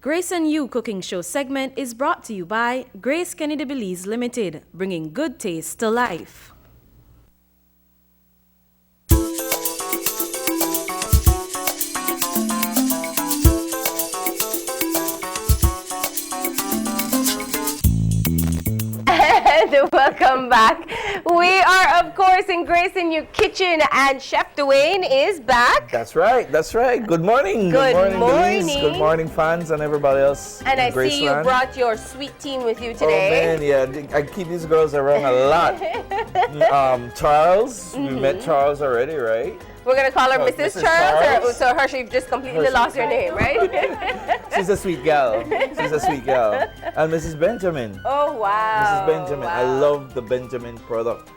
Grace and You Cooking Show segment is brought to you by Grace Kennedy Belize Limited, bringing good taste to life. And welcome back. We are, of course, in Grace and You kitchen, and Chef Dwayne is back. That's right. That's right. Good morning. Good morning. Belize. Good morning, fans and everybody else. And I Graceland. see you brought your sweet team with you Oh today. man, yeah. I keep these girls around a lot. Charles, we met Charles already, right? We're gonna call her Oh, Mrs. Mrs. Charles. Charles. So Hershey, you've just completely lost your name, right? She's a sweet gal. She's a sweet gal. And Mrs. Benjamin. Oh wow. Mrs. Benjamin. I Wow. love the Benjamin product.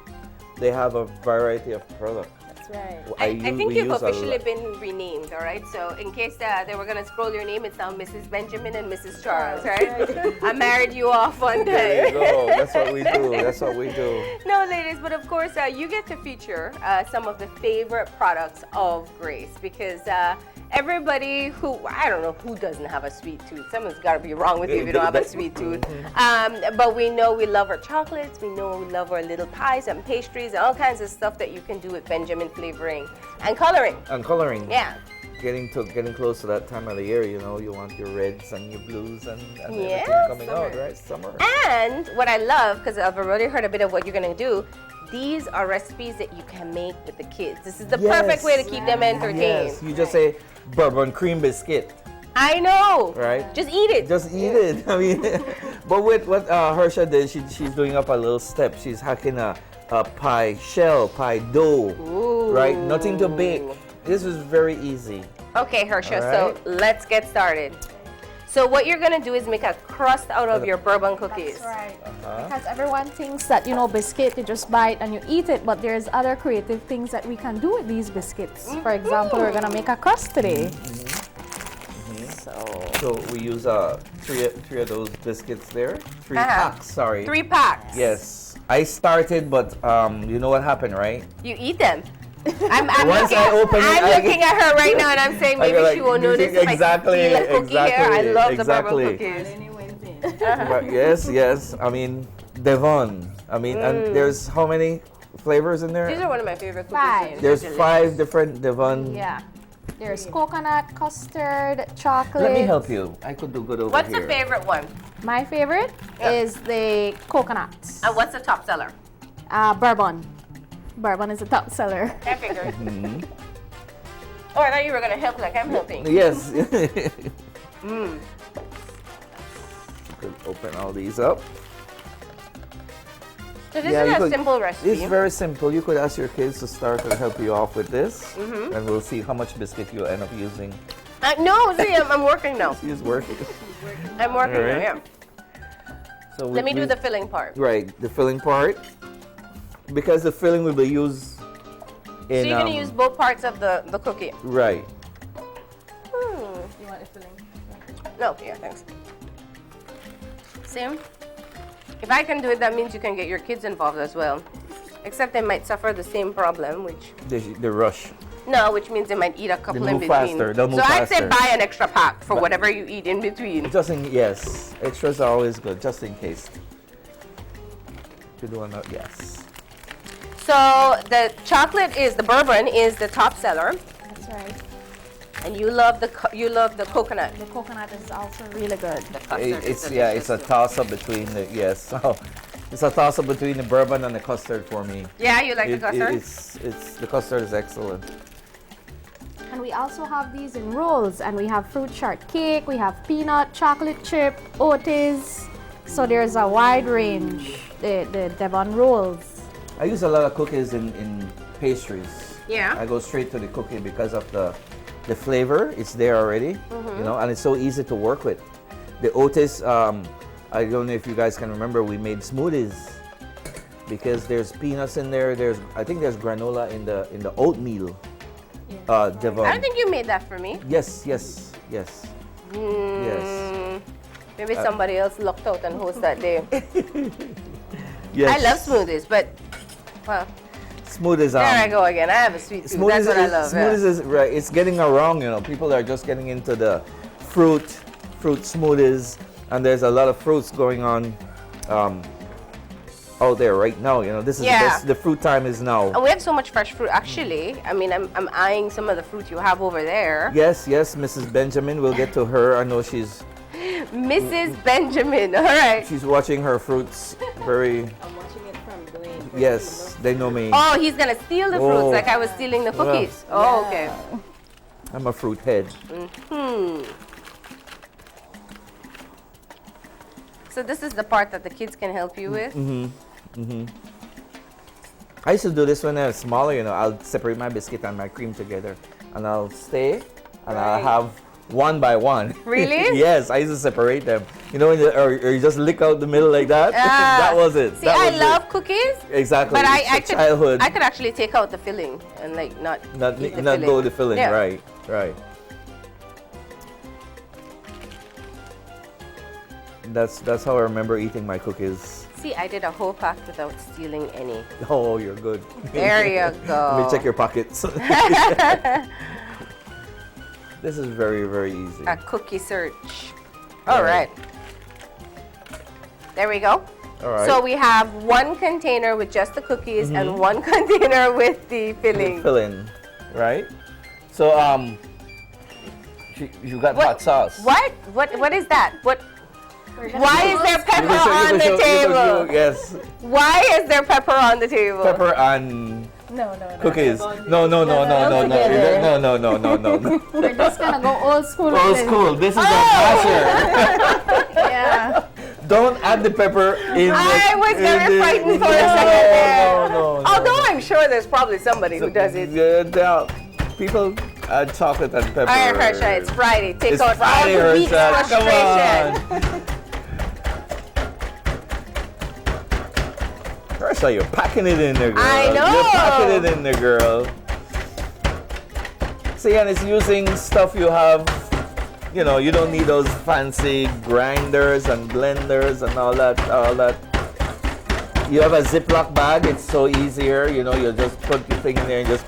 They have a variety of products. That's right. I I think we you've use a officially lot. been renamed, all right? So in case they were going to scroll your name, it's now Mrs. Benjamin and Mrs. Charles, right? I married you off one There day. you go. That's what we do. That's what we do. No, ladies, but of course, you get to feature some of the favorite products of Grace because everybody who, I don't know who doesn't have a sweet tooth. Someone's got to be wrong with you if you don't have a sweet tooth. But we know we love our chocolates. We know we love our little pies and pastries and all kinds of stuff that you can do with Benjamin flavoring and coloring. And coloring. Yeah. Getting close to that time of the year, you know, you want your reds and your blues and Yeah, everything coming summer. out, right? Summer. And what I love, because I've already heard a bit of what you're going to do, these are recipes that you can make with the kids. This is the perfect way to keep them entertained. Yes, you just say bourbon cream biscuit, I know. right? Just eat it. Just eat it. I mean, but with what Hersha did, she's doing up a little step. She's hacking a pie shell, pie dough, Ooh. right? Nothing to bake. This is very easy. Okay, Hersha, All right. so let's get started. So what you're going to do is make a crust out of your bourbon cookies. That's right. Because everyone thinks that, you know, biscuit, you just buy it and you eat it, but there's other creative things that we can do with these biscuits. For example, we're going to make a crust today. So we use three of those biscuits there. Three Uh-huh. packs, sorry. 3 packs. Yes. I started, but you know what happened, right? You eat them. I'm Once I open it, I'm looking at her right now and I'm saying maybe like, she won't notice exactly, if I steal a cookie here. I love exactly. the bourbon cookies. But yes. I mean, Devon. I mean, and there's how many flavors in there? These are one of my favorite cookies. 5. There's They're 5 different Devon. Yeah. There's coconut, custard, chocolate. Let me help you. I could do good over What's here. the favorite one? My favorite is the coconut. And what's the top seller? Bourbon. Bourbon is the top seller. I figured. Oh, I thought you were going to help like I'm helping. Yes. Could open all these up. So this Yeah, is you a could- simple recipe. It's very simple. You could ask your kids to start and help you off with this, and we'll see how much biscuit you end up using. No, see, I'm working now. She's working. I'm working now, Alright. yeah. So Let me do the filling part. right, the filling part, because the filling will be used in. So you're going to use both parts of the cookie. Right. You want the filling? No, yeah, thanks. See? If I can do it, that means you can get your kids involved as well. Except they might suffer the same problem, which... The rush. No, which means they might eat a couple They'll in move between. faster, they'll move so I'd say faster. buy an extra pack for whatever you eat in between. Just in yes, extras are always good, just in case. You do not, yes. So the the bourbon is the top seller, That's right. and you love the coconut. The coconut is also really good. The custard is It's a delicious. toss up between the yes. So it's a toss up between the bourbon and the custard for me. Yeah, you like the custard? It's the custard is excellent. And we also have these in rolls, and we have fruit shortcake, we have peanut, chocolate chip, oaties. So there's a wide range. The Devon rolls. I use a lot of cookies in pastries. Yeah. I go straight to the cookie because of the flavor. It's there already, you know, and it's so easy to work with. The oaties, I don't know if you guys can remember, we made smoothies because there's peanuts in there. I think there's granola in the oatmeal. Devon. I don't think you made that for me. Yes. Yes. Maybe somebody else lucked out and host that day. Yes. I love smoothies, but well, Smoothies. there I go again. I have a sweet tooth. That's what I love. Smoothies is right. It's getting around. You know, people are just getting into the fruit fruit smoothies, and there's a lot of fruits going on out there right now. You know, this is the fruit time is now. And we have so much fresh fruit. Actually, I mean, I'm eyeing some of the fruit you have over there. Yes, Mrs. Benjamin. We'll get to her. I know she's Mrs. Benjamin. All right. she's watching her fruits very. I'm watching it from Dwayne. Yes, they know me. Oh, he's gonna steal the fruits Oh. like I was stealing the cookies. Oh, okay. I'm a fruit head. So this is the part that the kids can help you with. I used to do this when I was smaller. You know, I'll separate my biscuit and my cream together, and I'll stay, and I'll have one by one. Really? Yes, I used to separate them. You know, or you just lick out the middle like that. That was it. See, That I was love cookies. Exactly. But It's your childhood. I could actually take out the filling and like not eat the not filling. go the filling. Yeah. Right. That's how I remember eating my cookies. See, I did a whole pack without stealing any. Oh, you're good. There you go. Let me check your pockets. This is very, very easy. A cookie search. All right. There we go. All right. So we have one container with just the cookies and one container with the filling. Filling, right? So you got hot sauce. What? What is that? What? Why is there pepper You on can the show- table? yes, Why is there pepper on the table? pepper and No. cookies. No. We're just gonna go old school. Old with it. school. This is a masher. Yeah. Don't add the pepper in. I was very frightened for a No, second there. no. Although I'm sure there's probably somebody who does it. People add chocolate and pepper. All right, Harsha, it's Friday. Take It's out Friday, all the week's Harsha. Come frustration. on. Harsha, you're packing it in there, girl. I know. You're packing it in there, girl. See, and it's using stuff you have. You know, you don't need those fancy grinders and blenders and all that. You have a Ziploc bag. It's so easier. You know, you just put the thing in there and just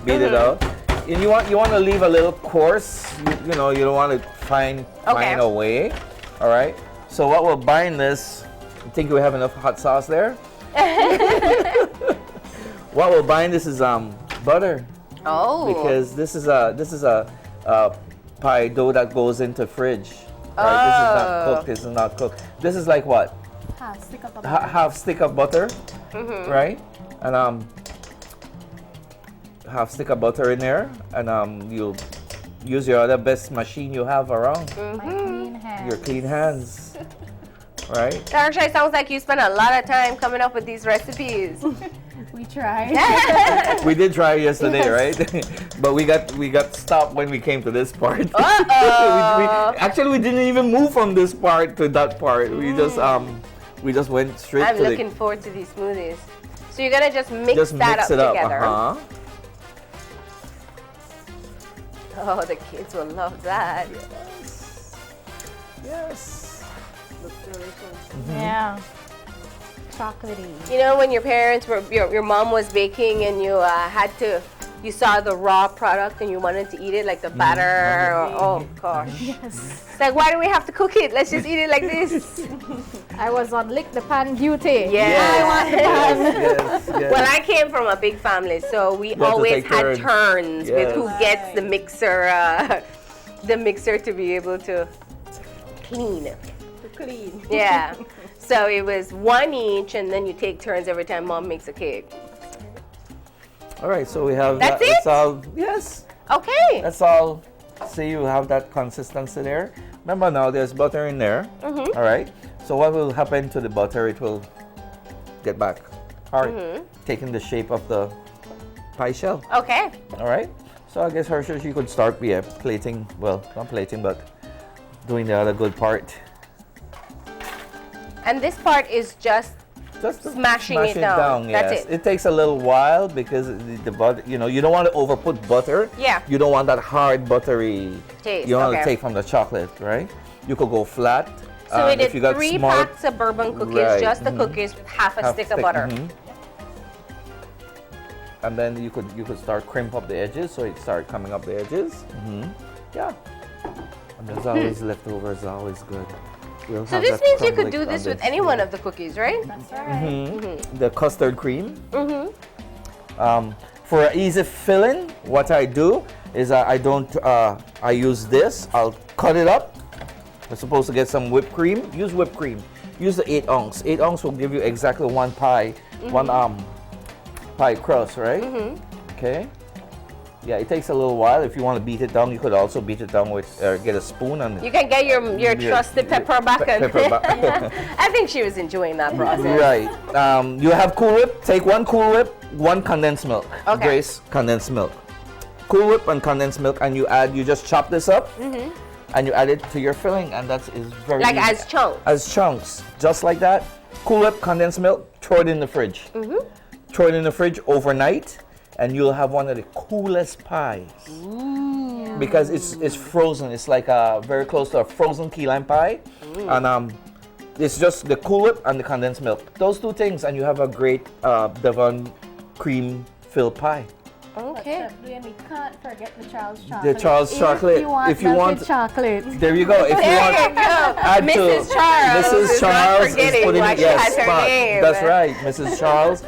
beat it out. And you want to leave a little coarse. You know, you don't want to find a way. All right. So what will bind this? You think we have enough hot sauce there? What will bind this is butter. Oh. Because this is a pie dough that goes into fridge. Right? This is not cooked. This is not cooked. This is like what? Half stick of butter, right? And half stick of butter in there, and you use your other best machine you have around. My clean hands. Your clean hands, right? Harsha, it sounds like you spent a lot of time coming up with these recipes. We tried. We did try yesterday, right? But we got stopped when we came to this part. Actually, we didn't even move from this part to that part. We just went straight I'm to looking forward to these smoothies. So you're gonna just mix that mix up it up. together. Uh-huh. Oh, the kids will love that. Yes. Yeah. Chocolatey. You know, when your parents were, your mom was baking and you you saw the raw product and you wanted to eat it, like the batter. Oh gosh. Yes. It's like, why do we have to cook it? Let's just eat it like this. I was on lick the pan duty. Yes. I want the pan. Yes. Well, I came from a big family, so we have to always take had turns. turns with who Yes. gets the mixer to be able to clean. Yeah. So it was one each, and then you take turns every time mom makes a cake. All right, so we have That's that. it? That's all. Yes, Okay. that's all. See, you have that consistency there. Remember now, there's butter in there. All right. So what will happen to the butter? It will get back hard, taking the shape of the pie shell. Okay. All right. So I guess Harsha, you could start plating. Well, not plating, but doing the other good part. And this part is just Just to Smashing smash it down. Yes. That's it. It takes a little while because the butter, you know, you don't want to overput butter. Yeah. You don't want that hard buttery Taste, you want okay. to take from the chocolate, right? You could go flat. So we if did you got 3 smaller- packs of bourbon cookies, Right, just the cookies with half a stick of butter. And then you could start crimp up the edges, so it start coming up the edges. Yeah. And there's always leftovers, always good. We'll So have this that means you crumble could do on this with any one of the cookies, right? That's all right. The custard cream. For an easy filling, what I do is I use this. I'll cut it up. We're supposed to get some whipped cream. Use whipped cream. Use the 8 ounce. 8 ounce will give you exactly one pie, one pie crust, right? Okay. Yeah, it takes a little while. If you want to beat it down, you could also beat it down with get a spoon and You can get your trusted pepper back. pepper back. I think she was enjoying that process. Right. You have Cool Whip. Take 1 Cool Whip, 1 condensed milk. Okay. Grace, condensed milk. Cool Whip and condensed milk, and you just chop this up, and you add it to your filling, and that is very Like easy. as chunks. As chunks, just like that. Cool Whip, condensed milk. Throw it in the fridge. Throw it in the fridge overnight, and you'll have one of the coolest pies. Because it's frozen. It's like very close to a frozen key lime pie, and it's just the Cool Whip and the condensed milk. Those 2 things, and you have a great Devon cream filled pie. Okay. And we can't forget the Charles chocolate. The Charles chocolate. If you want chocolate. There you go. If you There want, you go. add Mrs. to Charles. Mrs. is Charles not forgetting putting why it she has her spot. name. That's right, Mrs. Charles.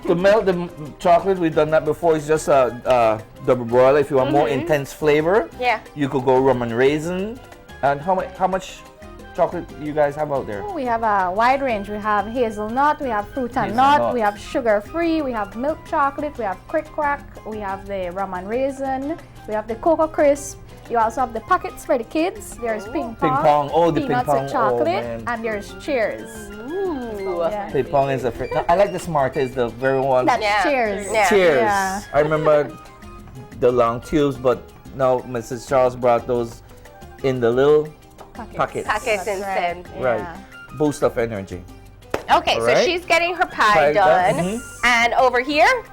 To melt the chocolate, we've done that before. It's just a double broiler. If you want more intense flavor, Yeah. you could go rum and raisin. And how much chocolate you guys have out there? We have a wide range. We have hazelnut, we have fruit and Hazelnut. nut, we have sugar-free, we have milk chocolate, we have crick crack, we have the rum and raisin, we have the cocoa crisp. You also have the packets for the kids. There's ping pong, Ping pong. Oh, the ping peanuts pong. with chocolate, Oh, man. and there's cheers. Ooh. Yeah. Ping pong is I like the Smarties, the very one. That's Yeah. cheers. Yeah. Cheers. Yeah. I remember the long tubes, but now Mrs. Charles brought those in the little packets. Packets That's instead. right. Right. Boost of energy. Okay, so Alright. she's getting her pie Pie done. done. And over here,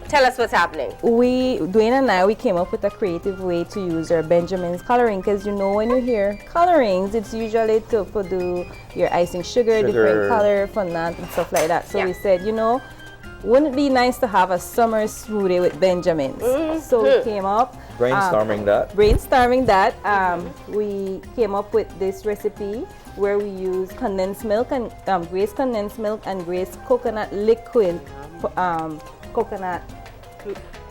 tell us what's happening. Dwayne and I, we came up with a creative way to use our Benjamin's coloring, because when you hear colorings, it's usually to do your icing sugar, different color, fondant and stuff like that. So we said, wouldn't it be nice to have a summer smoothie with Benjamin's? So we came up. Brainstorming that. We came up with this recipe where we use condensed milk and Grace condensed milk and Grace coconut liquid coconut,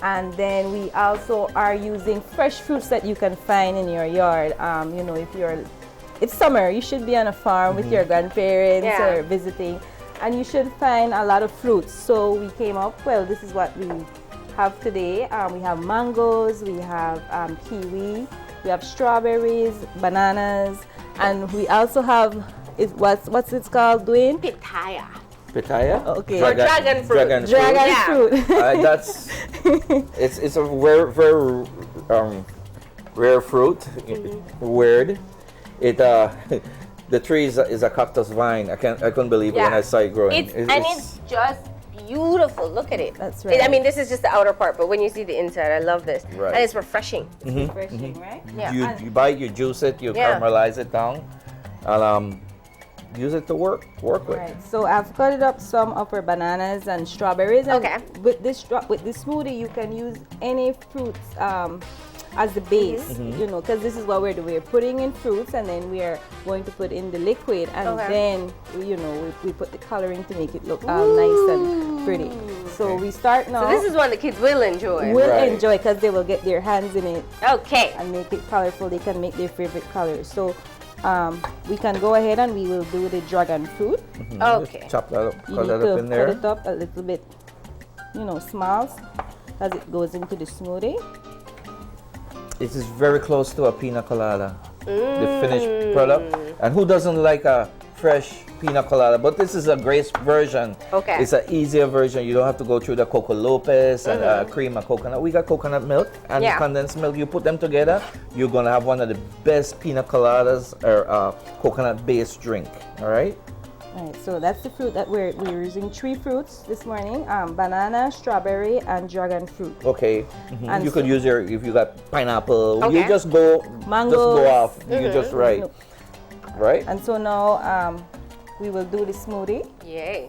and then we also are using fresh fruits that you can find in your yard. It's summer, you should be on a farm with your grandparents or visiting, and you should find a lot of fruits. So we came up, this is what we have today. We have mangoes, we have kiwi, we have strawberries, bananas, and we also have, what's it called, Dwayne? Pitaya. Pitaya? Okay. Or dragon fruit. Dragon Yeah. fruit. That's it's a very very rare fruit. Weird. It the tree is a cactus vine. I couldn't believe it when I saw it growing. It's just beautiful. Look at it. That's right. I mean, this is just the outer part, but when you see the inside, I love this. Right. And it's refreshing. Refreshing, right? Yeah. You bite, you juice it, you caramelize it down, and use it to work with. Right. So I've cut up some of our bananas and strawberries. And Okay. With this smoothie, you can use any fruits as the base, because this is what we're doing. We're putting in fruits, and then we are going to put in the liquid, and then we put the coloring to make it look nice and pretty. So we start now. So this is one the kids will enjoy. will Right. enjoy, because they will get their hands in it Okay. and make it colorful. They can make their favorite colors. So we can go ahead and we will do the dragon fruit. Okay. Chop that up, You cut need that to up in there. cut it up a little bit, small, as it goes into the smoothie. It is very close to a pina colada, the finished product. And who doesn't like a fresh pina colada? But this is a Grace version. Okay. It's an easier version. You don't have to go through the Coco Lopez and cream and coconut. We got coconut milk and condensed milk. You put them together, you're gonna have one of the best pina coladas or coconut-based drink. All right. Right, so that's the fruit that we're using. 3 fruits this morning: banana, strawberry, and dragon fruit. Okay. And You could use if you got pineapple. Okay. You just go Mangoes. off. You just right. Right. And so now we will do the smoothie. Yay.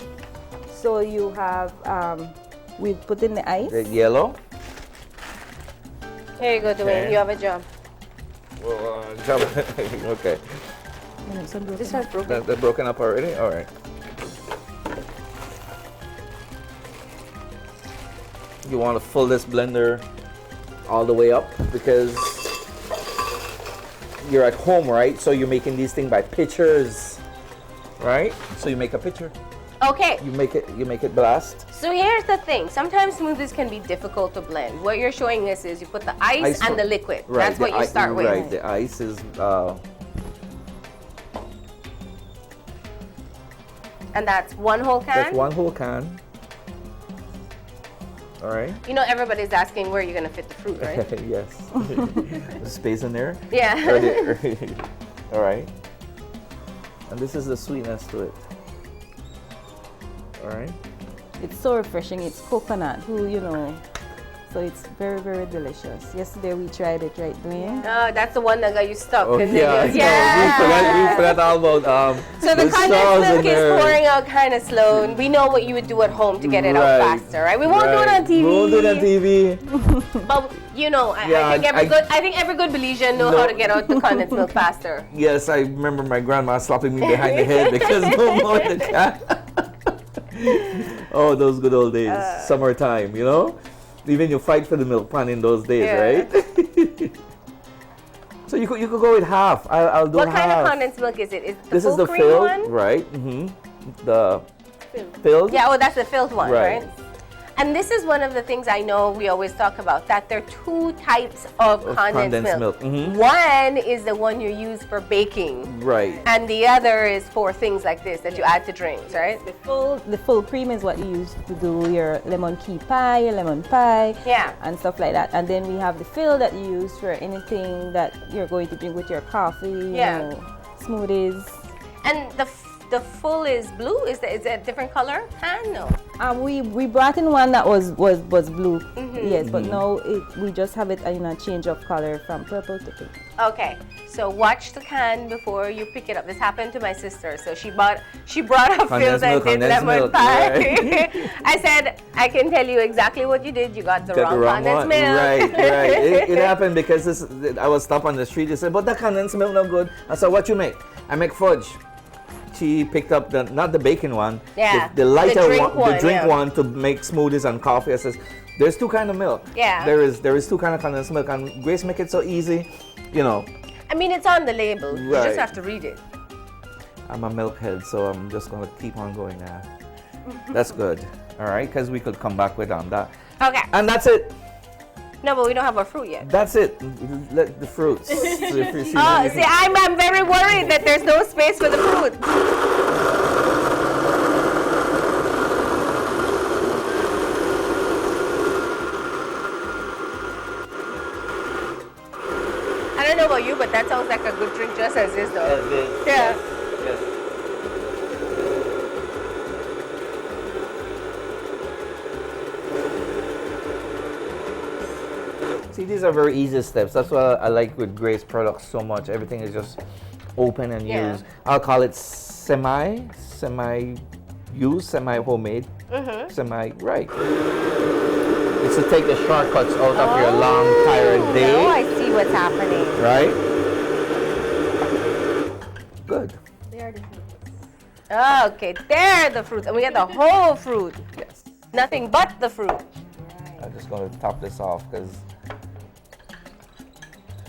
So you have we put in the ice. The yellow. Here you go, Dwayne. Okay. You have a job. Well, okay. This one's broken. They're broken up already? All right. You want to fill this blender all the way up because you're at home, right? So you're making these things by pitchers, right? So you make a pitcher. Okay. You make it blast. So here's the thing. Sometimes smoothies can be difficult to blend. What you're showing us is you put the ice and the liquid. Right, That's what you start with. Right. The ice is. And that's one whole can? That's one whole can. All right. You know, everybody's asking where you're going to fit the fruit, right? Yes. There's space in there. Yeah. All right. And this is the sweetness to it. All right. It's so refreshing. It's coconut, so it's very, very delicious. Yesterday we tried it, right, Dwayne? Oh, that's the one that got you stuck. Oh, 'cause yeah. it was- We forgot all about So the condensed milk is pouring out kind of slow, and we know what you would do at home to get it out faster, right? We won't do it on TV. We won't do it on TV. But I think every good Belizean know how to get out the condensed milk faster. Yes, I remember my grandma slapping me behind the head because no more the cat. Oh, those good old days. Summertime, Even you fight for the milk pan in those days, right? So you could go with half. I'll do half. What kind of condensed milk is it? Is it This the is the full cream filled, one? right? The filled. Yeah, that's the filled one, Right. right? And this is one of the things I know we always talk about, that there are two types of condensed milk. One is the one you use for baking. Right. And the other is for things like this that you add to drinks, right? The full cream is what you use to do your lemon key pie, your lemon pie, and stuff like that. And then we have the fill that you use for anything that you're going to drink with your coffee, smoothies. And the full is blue. Is it a different color? No. We brought in one that was blue, yes, but now we just have it in a change of color from purple to pink. Okay, so watch the can before you pick it up. This happened to my sister. So she brought a fill that did lemon pie. Right. I said, I can tell you exactly what you did. You got the wrong condensed milk. Right. It happened because I was stopped on the street. They said, but the condensed milk no good. I said, what you make? I make fudge. She picked up not the bacon one, the lighter one, the drink one to make smoothies and coffee. I says, there's two kind of milk. Yeah. There is two kind of condensed milk, and Grace make it so easy, I mean, it's on the label. You just have to read it. I'm a milk head, so I'm just gonna keep on going now. That's good. All right, because we could come back with on that. Okay. And that's it. No, but we don't have our fruit yet. That's it. Let the fruits. I'm very worried that there's no space for the fruit. I don't know about you, but that sounds like a good drink just as is, though. Yes. See, these are very easy steps. That's what I like with Grace products so much. Everything is just open and used. I'll call it semi-used, semi-homemade, right. It's to take the shortcuts out of your long, tired day. Now I see what's happening. Right? Good. There are the fruits. Okay, there are the fruits. And we get the whole fruit. Yes. Nothing but the fruit. I'm just going to top this off because...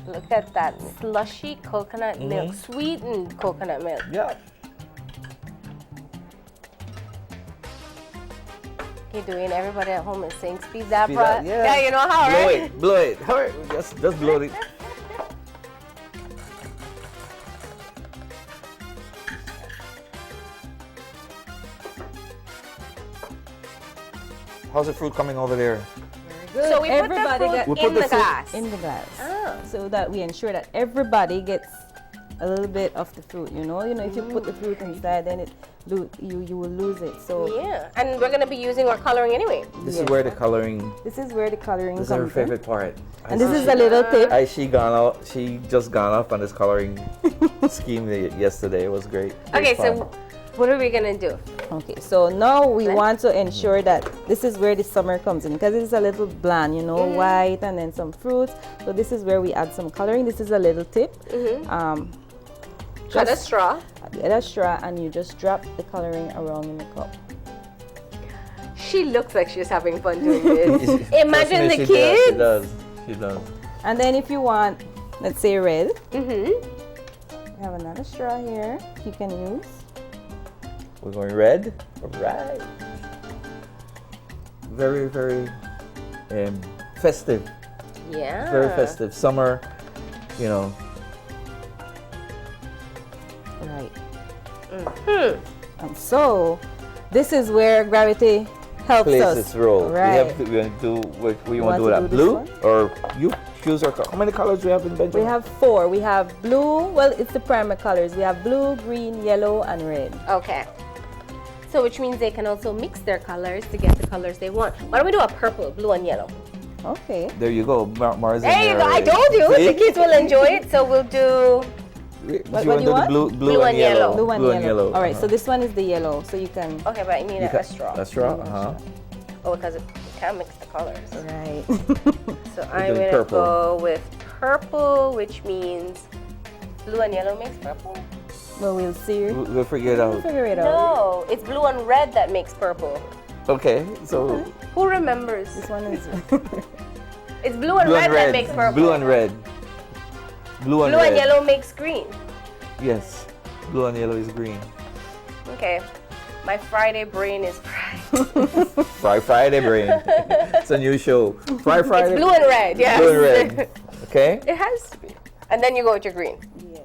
Look at that slushy coconut milk, sweetened coconut milk. Yeah. You're doing, everybody at home is saying, speed that, Speed bro. that, yeah. You know how, right? Blow it. Hurry. Just blow it. How's the fruit coming over there? Good. So we put the fruit in the glass. In the glass. Oh. So that we ensure that everybody gets a little bit of the fruit, if you put the fruit inside, then you will lose it. So yeah, and we're gonna be using our coloring anyway. This is where the coloring. This is where the coloring This is comes her favorite part. And this is a little tip. She just gone up on this coloring scheme yesterday. It was great. Okay, Great fun. so What are we gonna do? Okay, so now we Blend? want to ensure that this is where the summer comes in because it's a little bland, you know, white and then some fruits. So this is where we add some coloring. This is a little tip. Got a straw. Get a straw and you just drop the coloring around in the cup. She looks like she's having fun doing this. Imagine the Trust me, kids. She does. She does. And then if you want, let's say red, Mm-hmm. we have another straw here you can use. We're going red. All right. Very, very festive. Yeah. Very festive. Summer, you know. Right. And so this is where gravity helps Plays us. its role. Right. We want to do what we want want to do. to That do blue this or you choose our color. How many colors do we have in Benjamin? We have 4. We have blue, well, it's the primer colors. We have blue, green, yellow, and red. Okay. So which means they can also mix their colors to get the colors they want. Why don't we do a purple, blue, and yellow? Okay. There you go. Mars. There you go. I told you. See? The kids will enjoy it. So we'll do. What you do you want? Blue and yellow. Blue and yellow. All right, Uh-huh. so this one is the yellow, so you can. Okay, but I need a straw. A straw. Uh-huh. Oh, because it can't mix the colors. Right. So I'm doing gonna purple. go with purple, which means blue and yellow makes purple. Well, we'll see. We'll figure it We'll out. figure it out. No, it's blue and red that makes purple. Okay, so Who remembers? This one is. It's blue and blue red and that red. makes purple. Blue and red. Blue and Blue red. and yellow makes green. Yes. Blue and yellow is green. Okay. My Friday brain is fried. Friday brain. It's a new show. Friday. It's blue and red, yes. Blue and red. Okay. It has to be. And then you go with your green. Yes.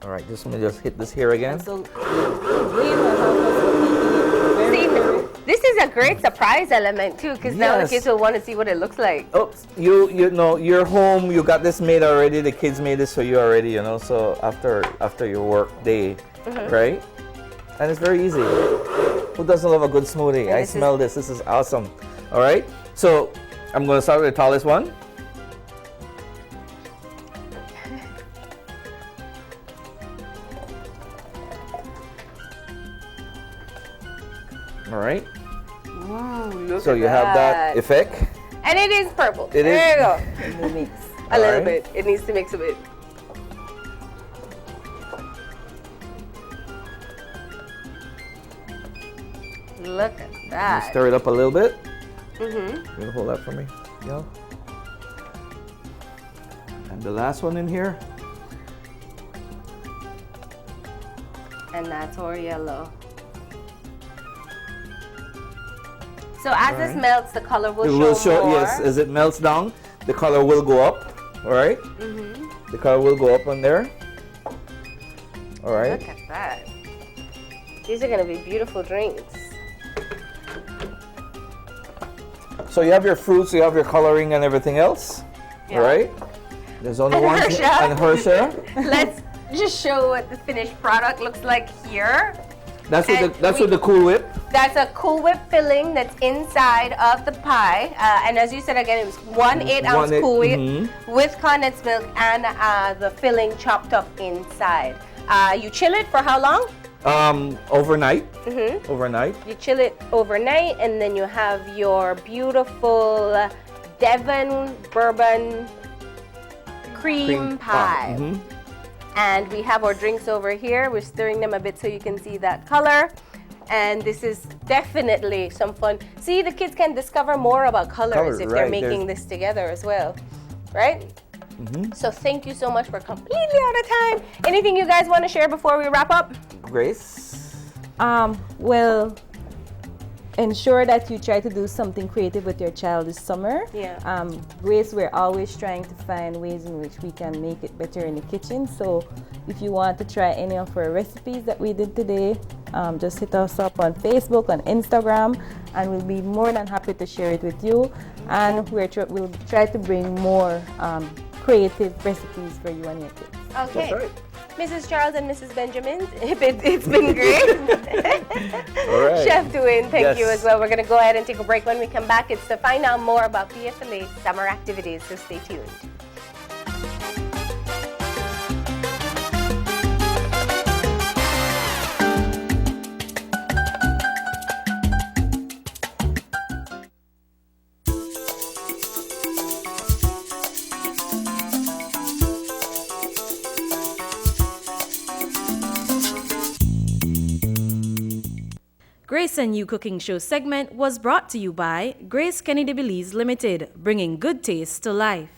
All right. Just let me just hit this here again. So green will help us with making it very, See, very. this is a great surprise element too, because now the Yes. kids will want to see what it looks like. Oh, you know you're home. You got this made already. The kids made this for you already. You know. So after your work day, right? And it's very easy. Who doesn't love a good smoothie? And I this is- smell this. This is awesome. All right. So I'm gonna start with the tallest one. All right. Look So at you have that effect. And it is purple. It there is. you go. In the mix. A little Alright. bit. It needs to mix a bit. Look at that. Stir it up a little bit. Mm-hmm. You gonna hold that for me? Yeah. And the last one in here. And that's our yellow. So as this Alright. melts, the color will It show will show, more. yes, as it melts down, the color will go up. All right? Mm-hmm. The color will go up on there. All right? Look at that. These are going to be beautiful drinks. So you have your fruits, you have your coloring and everything else. Yeah. All right? There's only And one Hersha. and Hersha. Let's just show what the finished product looks like here. That's And with the Cool Whip. That's a Cool Whip filling that's inside of the pie. And as you said again, it was 1 8-ounce Cool Whip with condensed milk and the filling chopped up inside. You chill it for how long? Overnight. Mm-hmm. Overnight. You chill it overnight, and then you have your beautiful Devon bourbon cream pie. Mhm. And we have our drinks over here. We're stirring them a bit so you can see that color. And this is definitely some fun. See, the kids can discover more about colors if they're right, making this together as well, right? Mm-hmm. So thank you so much. We're completely out of time. Anything you guys want to share before we wrap up? Grace. Well, ensure that you try to do something creative with your child this summer. Yeah. Grace, we're always trying to find ways in which we can make it better in the kitchen. So if you want to try any of our recipes that we did today, just hit us up on Facebook, on Instagram, and we'll be more than happy to share it with you. And we'll try to bring more creative recipes for you and your kids. Okay. That's right. Mrs. Charles and Mrs. Benjamin, it's been great. All right. Chef Dwayne, thank you Yes. as well. We're going to go ahead and take a break. When we come back, it's to find out more about PFLA summer activities, so stay tuned. Grace and You Cooking Show segment was brought to you by Grace Kennedy Belize Limited, bringing good taste to life.